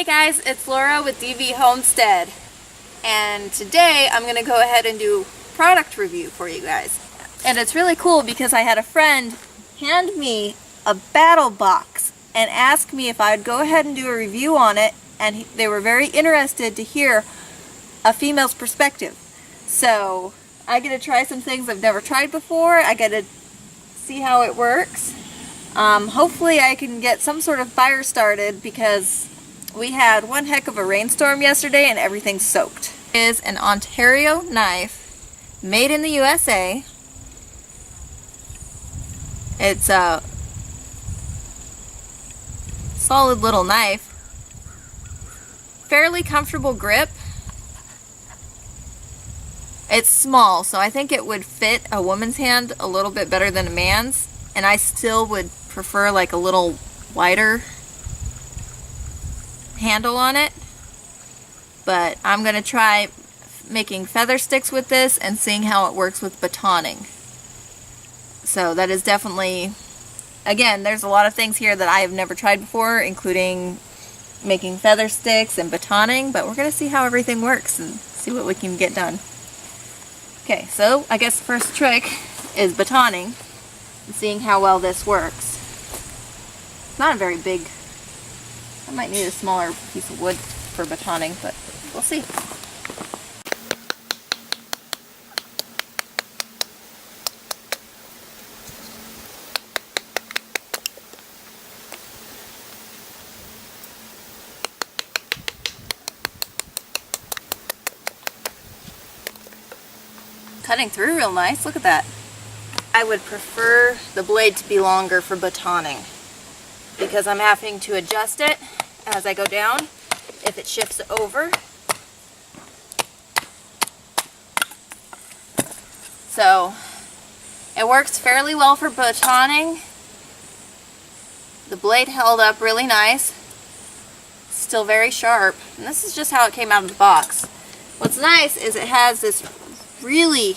Hey guys, it's Laura with DV Homestead, and today I'm going to go ahead and do product review for you guys. And it's really cool because I had a friend hand me a BattlBox and ask me if I would go ahead and do a review on it, and they were very interested to hear a female's perspective. So I get to try some things I've never tried before. I get to see how it works. Hopefully I can get some sort of fire started because we had one heck of a rainstorm yesterday and everything's soaked. It is an Ontario knife made in the USA. It's a solid little knife. Fairly comfortable grip. It's small, so I think it would fit a woman's hand a little bit better than a man's, and I still would prefer like a little wider handle on it. But I'm going to try making feather sticks with this and seeing how it works with batoning. So that is definitely, again, there's a lot of things here that I have never tried before, including making feather sticks and batoning, but we're going to see how everything works and see what we can get done. Okay, so I guess the first trick is batoning and seeing how well this works. It's not a very big, I might need a smaller piece of wood for batoning, but we'll see. Cutting through real nice, look at that. I would prefer the blade to be longer for batoning because I'm having to adjust it as I go down if it shifts over. So it works fairly well for batoning. The blade held up really nice, still very sharp, and this is just how it came out of the box. What's nice is it has this really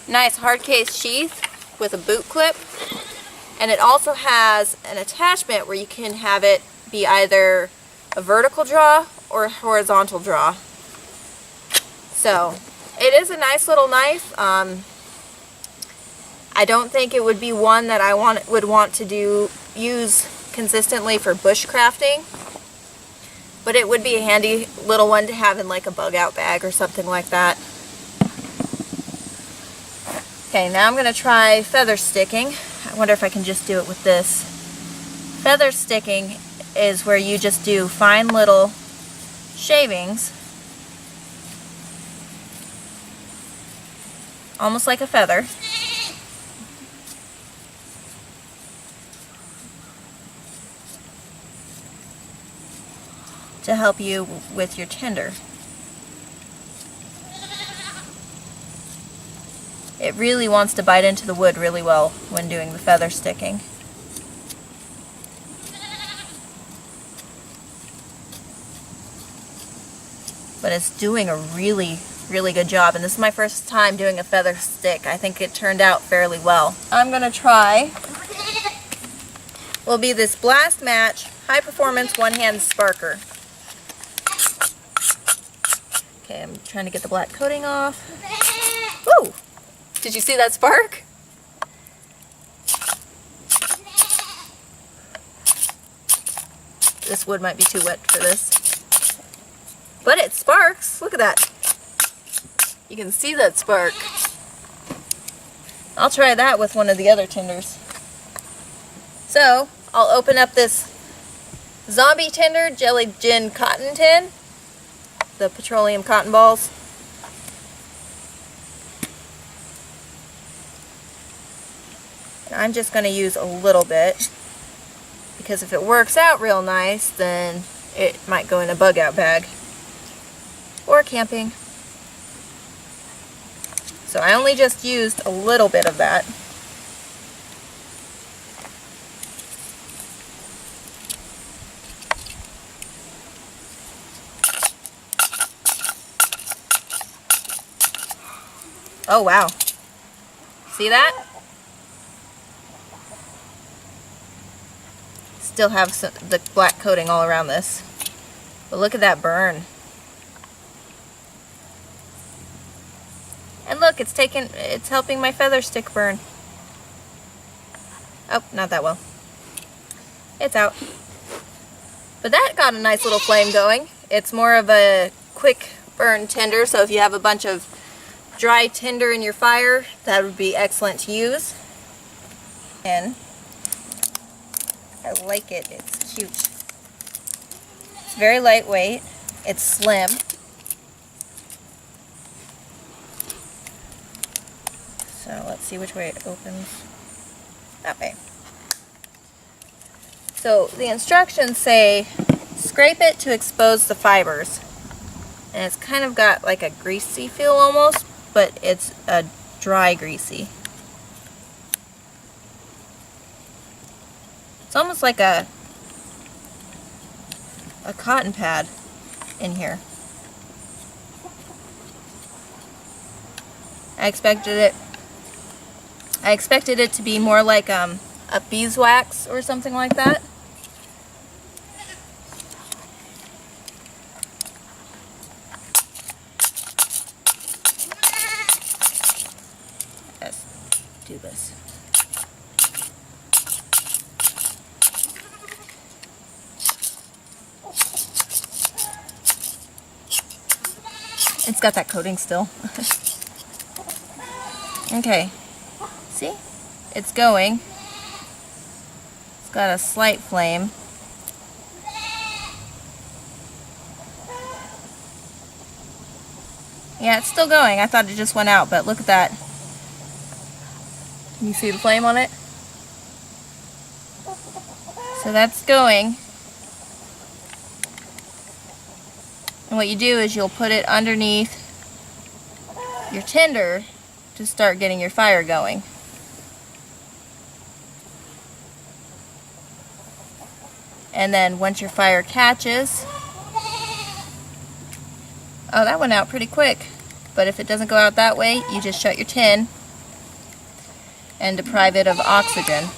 nice hard case sheath with a boot clip, and it also has an attachment where you can have it be either a vertical draw or a horizontal draw. So it is a nice little knife. I don't think it would be one that I would want to use consistently for bushcrafting, but it would be a handy little one to have in like a bug out bag or something like that. Okay, now I'm going to try feather sticking. I wonder if I can just do it with this. Feather sticking is where you just do fine little shavings, almost like a feather. To help you with your tinder. It really wants to bite into the wood really well when doing the feather sticking. But it's doing a really good job, and this is my first time doing a feather stick. I think it turned out fairly well. I'm going to try, will be this Blast Match High Performance One-Hand Sparker. Okay, I'm trying to get the black coating off. Woo! Did you see that spark? This wood might be too wet for this. But it sparks! Look at that. You can see that spark. I'll try that with one of the other tinders. So, I'll open up this Zombie Tinder Jelly Gin Cotton Tin. The petroleum cotton balls. I'm just going to use a little bit because if it works out real nice, then it might go in a bug out bag or camping. So I only just used a little bit of that. Oh wow. See that? Still have the black coating all around this. But look at that burn. And look, it's helping my feather stick burn. Oh, not that well. It's out. But that got a nice little flame going. It's more of a quick burn tinder, so if you have a bunch of dry tinder in your fire, that would be excellent to use. And I like it. It's cute. It's very lightweight. It's slim. So let's see which way it opens. That way. So the instructions say scrape it to expose the fibers. And it's kind of got like a greasy feel almost, but it's a dry greasy. It's almost like a cotton pad in here. I expected it to be more like a beeswax or something like that. Let's do this. It's got that coating still. Okay, see? It's going. It's got a slight flame. Yeah, it's still going. I thought it just went out, but look at that. Can you see the flame on it? So that's going. And what you do is you'll put it underneath your tinder to start getting your fire going. And then once your fire catches, oh, that went out pretty quick. But if it doesn't go out that way, you just shut your tin and deprive it of oxygen.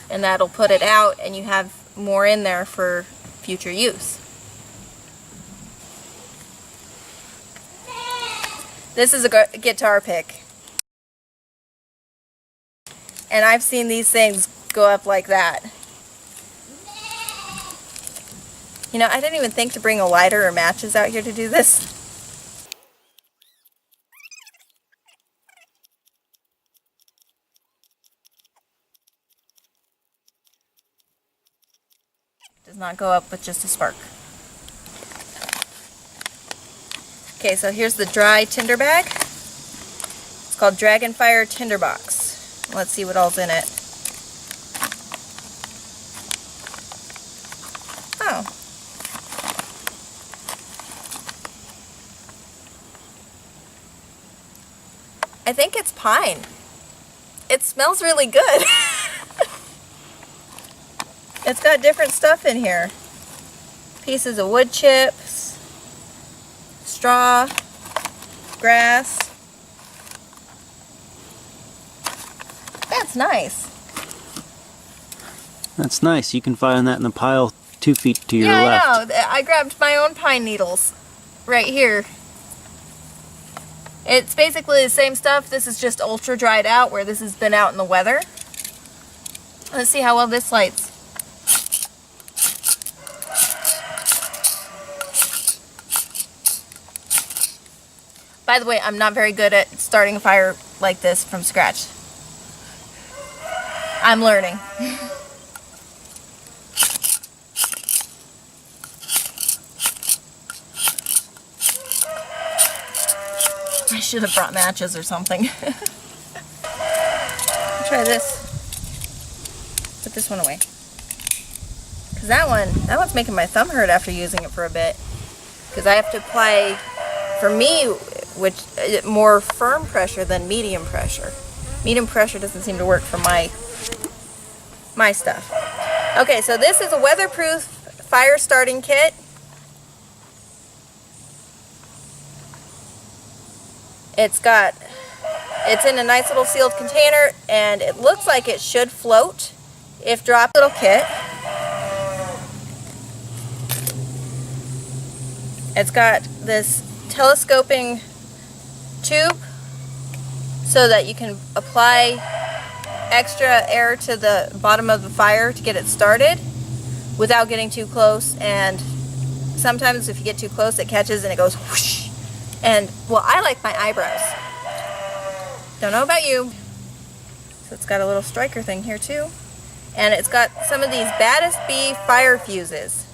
And that'll put it out, and you have more in there for future use. This is a guitar pick. And I've seen these things go up like that. You know, I didn't even think to bring a lighter or matches out here to do this. Does not go up with just a spark. Okay, so here's the dry tinder bag. It's called Dragonfire Tinderbox. Let's see what all's in it. Oh. I think it's pine. It smells really good. It's got different stuff in here. Pieces of wood chips, straw, grass. That's nice. That's nice. You can find that in the pile 2 feet to your left. Yeah, I know. I grabbed my own pine needles right here. It's basically the same stuff. This is just ultra dried out where this has been out in the weather. Let's see how well this lights. By the way, I'm not very good at starting a fire like this from scratch. I'm learning. I should have brought matches or something. Try this. Put this one away. Because that one's making my thumb hurt after using it for a bit. Because I have to apply, for me, which more firm pressure than medium pressure. Medium pressure doesn't seem to work for my stuff. Okay, so this is a weatherproof fire starting kit. It's in a nice little sealed container, and it looks like it should float if dropped. Little kit. It's got this telescoping tube so that you can apply extra air to the bottom of the fire to get it started without getting too close, and sometimes if you get too close it catches and it goes whoosh. And well, I like my eyebrows. Don't know about you. So it's got a little striker thing here too, and it's got some of these baddest bee fire fuses.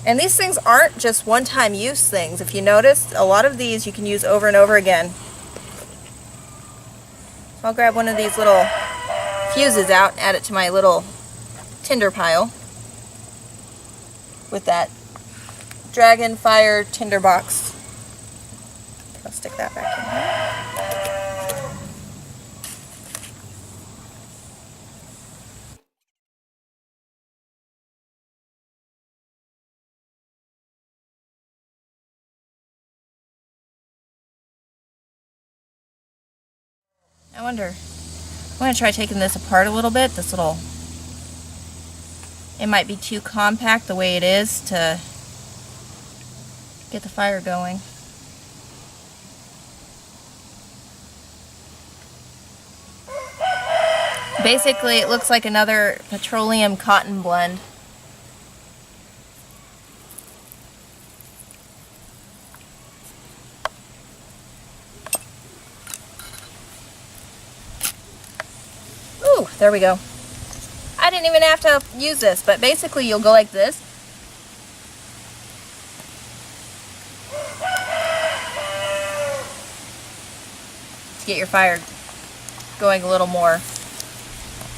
And these things aren't just one-time use things. If you notice, a lot of these you can use over and over again. So I'll grab one of these little fuses out and add it to my little tinder pile with that dragon fire tinder box. I'll stick that back in here. I wonder, I'm going to try taking this apart a little bit. It might be too compact the way it is to get the fire going. Basically, it looks like another petroleum cotton blend. Ooh, there we go. I didn't even have to use this, but basically you'll go like this. To get your fire going a little more.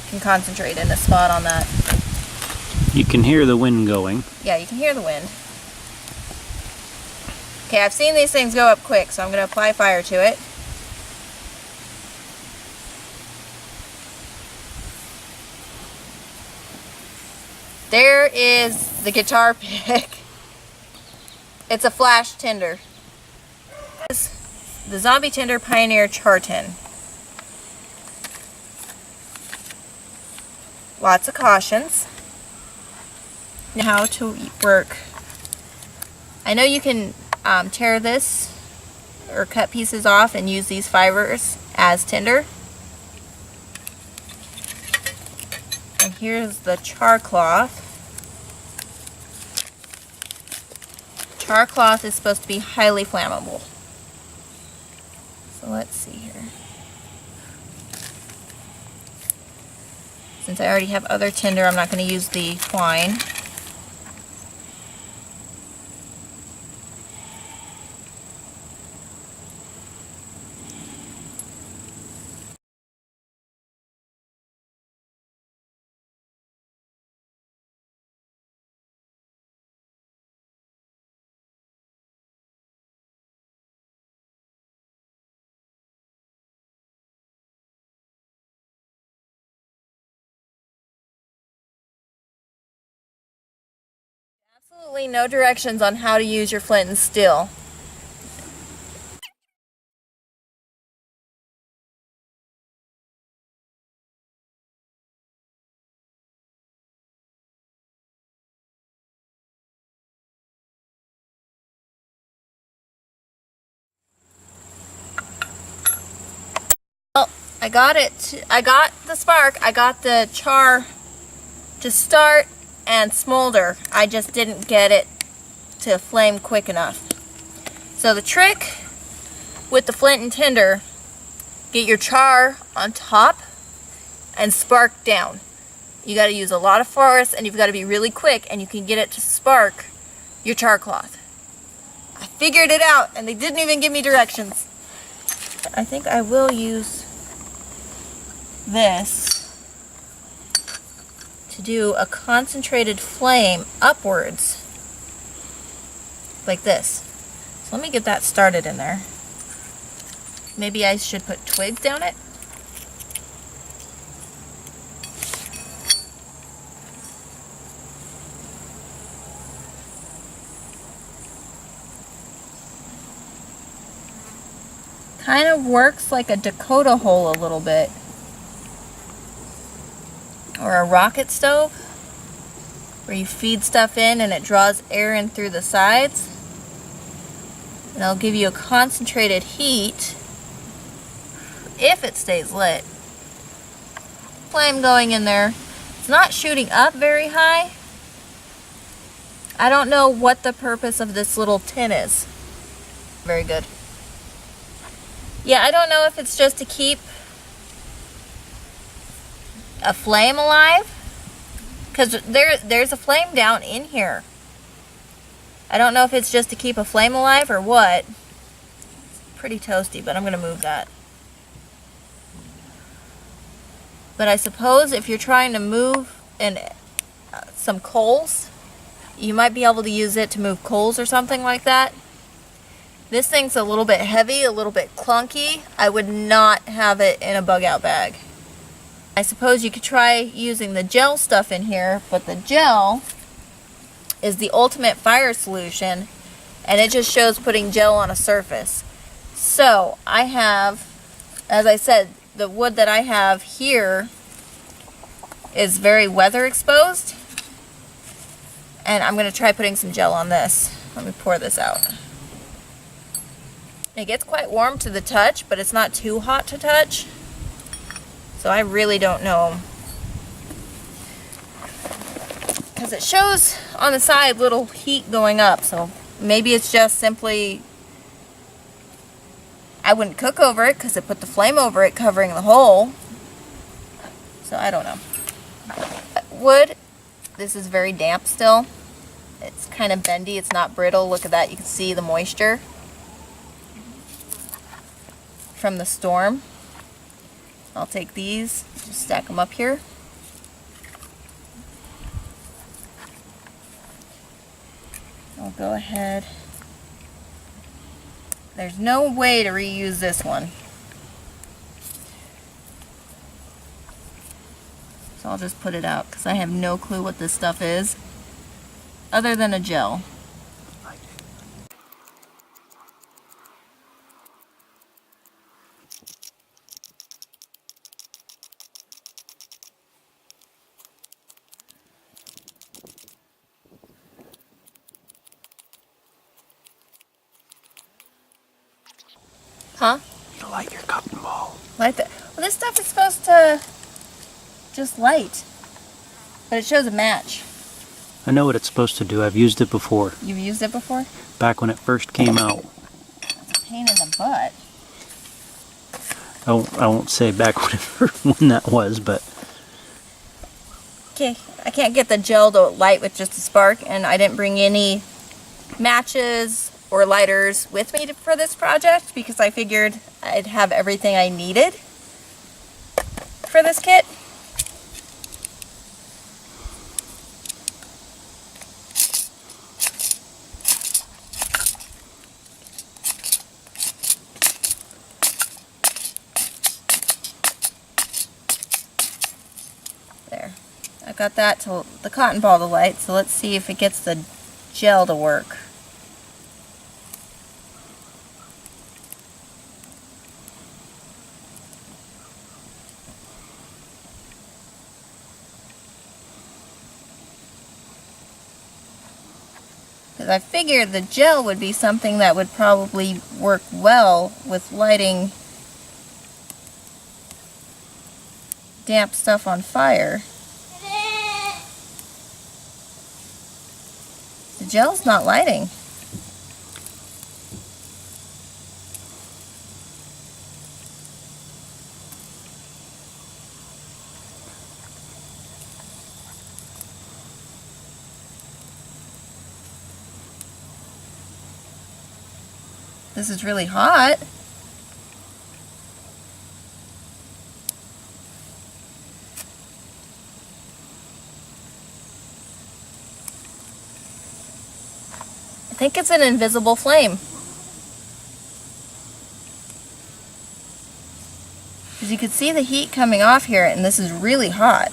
You can concentrate in a spot on that. You can hear the wind going. Yeah, you can hear the wind. Okay, I've seen these things go up quick, so I'm going to apply fire to it. There is the guitar pick. It's a flash tinder. This is the Zombie Tinder Pioneer Char Tin. Lots of cautions. How to work. I know you can tear this or cut pieces off and use these fibers as tinder. And here's the char cloth. Char cloth is supposed to be highly flammable. So let's see here. Since I already have other tinder, I'm not going to use the twine. Absolutely no directions on how to use your flint and steel. Well, I got it. I got the spark. I got the char to start and smolder. I just didn't get it to flame quick enough. So the trick with the flint and tinder, get your char on top and spark down. You got to use a lot of force and you've got to be really quick, and you can get it to spark your char cloth. I figured it out and they didn't even give me directions. I think I will use this to do a concentrated flame upwards like this. So let me get that started in there. Maybe I should put twigs down it. Kind of works like a Dakota hole a little bit. Or a rocket stove. where you feed stuff in and it draws air in through the sides. And it'll give you a concentrated heat if it stays lit. Flame going in there. It's not shooting up very high. I don't know what the purpose of this little tin is. Very good. Yeah, I don't know if it's just to keep a flame alive, because there's a flame down in here. I don't know if it's just to keep a flame alive or what. It's pretty toasty, but I'm going to move that. But I suppose if you're trying to move some coals, you might be able to use it to move coals or something like that. This thing's a little bit heavy, a little bit clunky. I would not have it in a bug out bag. I suppose you could try using the gel stuff in here, but the gel is the ultimate fire solution, and it just shows putting gel on a surface. So I have, as I said, the wood that I have here is very weather exposed, and I'm going to try putting some gel on this. Let me pour this out. It gets quite warm to the touch, but it's not too hot to touch, so I really don't know, because it shows on the side little heat going up, so maybe it's just simply, I wouldn't cook over it because it put the flame over it covering the hole. So I don't know. Wood, this is very damp still. It's kind of bendy, it's not brittle. Look at that, you can see the moisture from the storm. I'll take these, just stack them up here. I'll go ahead. There's no way to reuse this one. So I'll just put it out because I have no clue what this stuff is other than a gel. Huh? You light your cotton ball. Light that. Well, this stuff is supposed to just light, but it shows a match. I know what it's supposed to do. I've used it before. You've used it before? Back when it first came out. It's a pain in the butt. I won't say back when that was, but... Okay, I can't get the gel to light with just a spark, and I didn't bring any matches or lighters with me for this project because I figured I'd have everything I needed for this kit. There. I've got that to the cotton ball to light, so let's see if it gets the gel to work. Because I figured the gel would be something that would probably work well with lighting damp stuff on fire. The gel's not lighting. This is really hot. I think it's an invisible flame. Because you can see the heat coming off here, and this is really hot.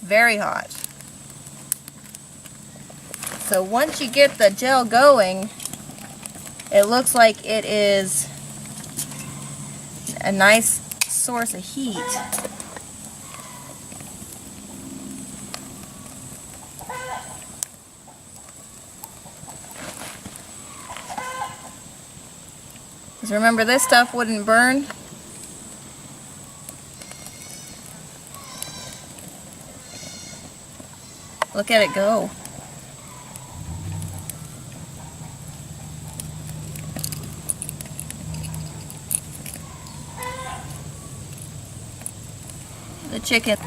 Very hot. So once you get the gel going, it looks like it is a nice source of heat. Because remember, this stuff wouldn't burn. Look at it go. The chicken.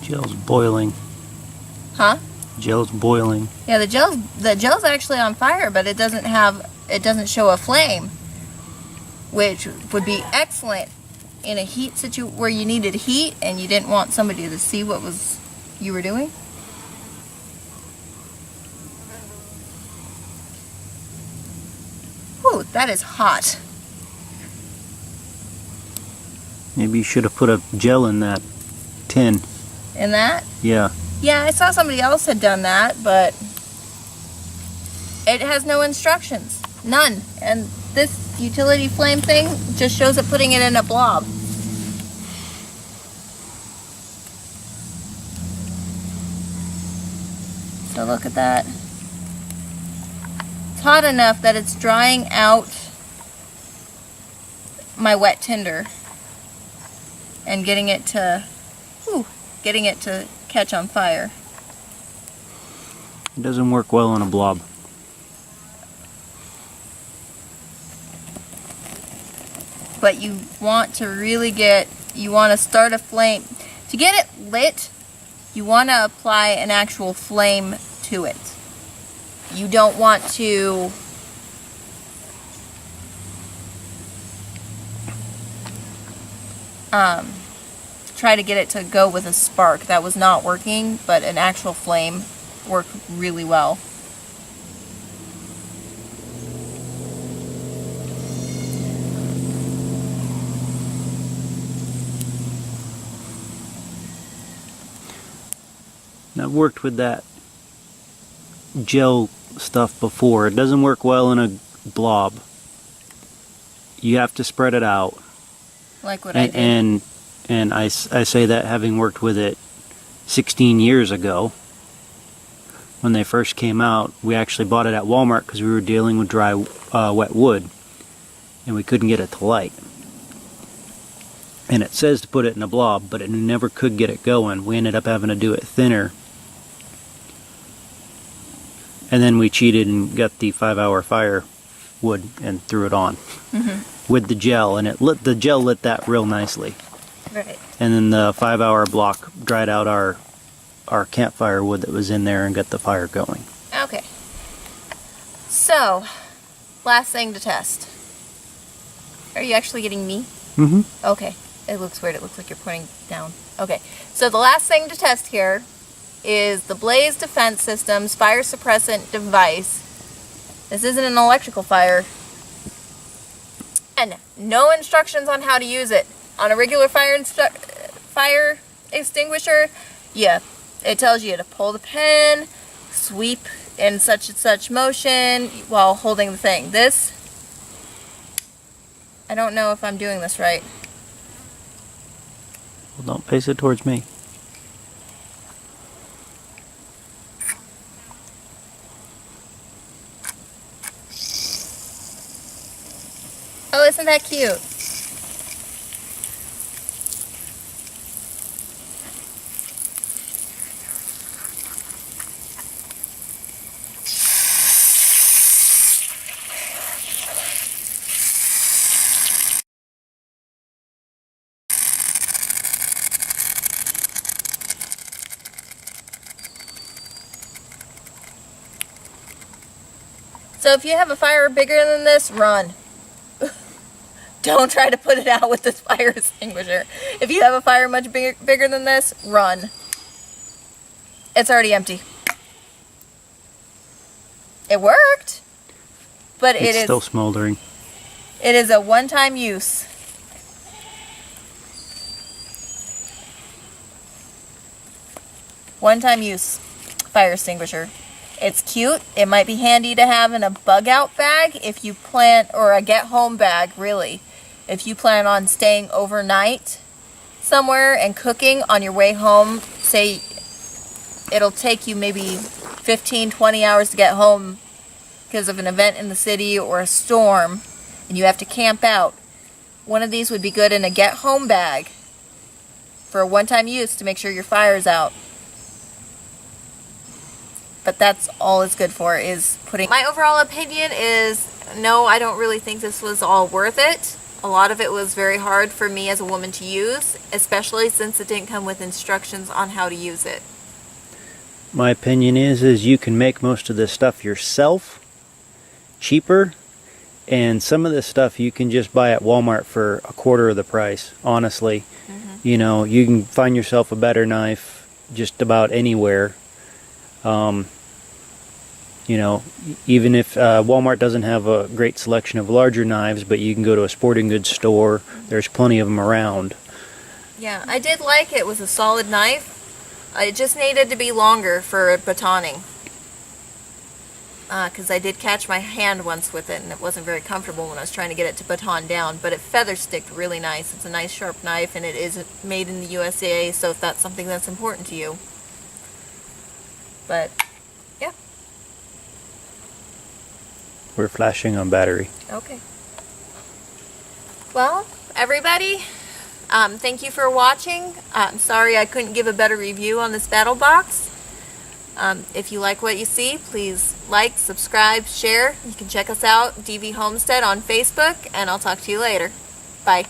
Gel's boiling. Huh? Gel's boiling. Yeah, the gel's actually on fire, but it doesn't show a flame, which would be excellent in a heat where you needed heat and you didn't want somebody to see what you were doing. Whew, that is hot. Maybe you should have put a gel in that tin. In that? Yeah. Yeah, I saw somebody else had done that, but it has no instructions. None. And this utility flame thing just shows it putting it in a blob. So look at that. It's hot enough that it's drying out my wet tinder and getting it to catch on fire. It doesn't work well on a blob. But you want to really you want to start a flame. To get it lit, you want to apply an actual flame to it. You don't want to try to get it to go with a spark. That was not working, but an actual flame worked really well. And I've worked with that gel stuff before. It doesn't work well in a blob. You have to spread it out. Like what I did. And I say that having worked with it 16 years ago. When they first came out, we actually bought it at Walmart because we were dealing with dry, wet wood. And we couldn't get it to light. And it says to put it in a blob, but it never could get it going. We ended up having to do it thinner. And then we cheated and got the 5-hour fire wood and threw it on with the gel, and the gel lit that real nicely. Right. And then the 5-hour block dried out our campfire wood that was in there and got the fire going. Okay. So, last thing to test. Are you actually getting me? Mm-hmm. Okay. It looks weird. It looks like you're pointing down. Okay. So the last thing to test here is the Blaze Defense Systems fire suppressant device. This isn't an electrical fire. And no instructions on how to use it. On a regular fire extinguisher, yeah, it tells you to pull the pin, sweep in such and such motion while holding the thing. This, I don't know if I'm doing this right. Well, don't face it towards me. Oh, isn't that cute? So if you have a fire bigger than this, run. Don't try to put it out with this fire extinguisher. If you have a fire much bigger than this, run. It's already empty. It worked, but It's still smoldering. It is a one-time use. One-time use fire extinguisher. It's cute. It might be handy to have in a bug out bag if you plan, or a get home bag really, if you plan on staying overnight somewhere and cooking on your way home. Say it'll take you maybe 15-20 hours to get home because of an event in the city or a storm and you have to camp out. One of these would be good in a get home bag for a one-time use to make sure your fire's out. But that's all it's good for, is putting... My overall opinion is, no, I don't really think this was all worth it. A lot of it was very hard for me as a woman to use, especially since it didn't come with instructions on how to use it. My opinion is you can make most of this stuff yourself, cheaper, and some of this stuff you can just buy at Walmart for a quarter of the price, honestly. You know, you can find yourself a better knife just about anywhere. You know, even if Walmart doesn't have a great selection of larger knives, but you can go to a sporting goods store, there's plenty of them around. Yeah, I did like it. It was a solid knife. It just needed to be longer for batoning. Because I did catch my hand once with it and it wasn't very comfortable when I was trying to get it to baton down, but it feather sticked really nice. It's a nice sharp knife and it is made in the USA, so if that's something that's important to you. But yeah. We're flashing on battery. Okay. Well, everybody, thank you for watching. I'm sorry I couldn't give a better review on this BattlBox. If you like what you see, please like, subscribe, share. You can check us out, DV Homestead on Facebook, and I'll talk to you later. Bye.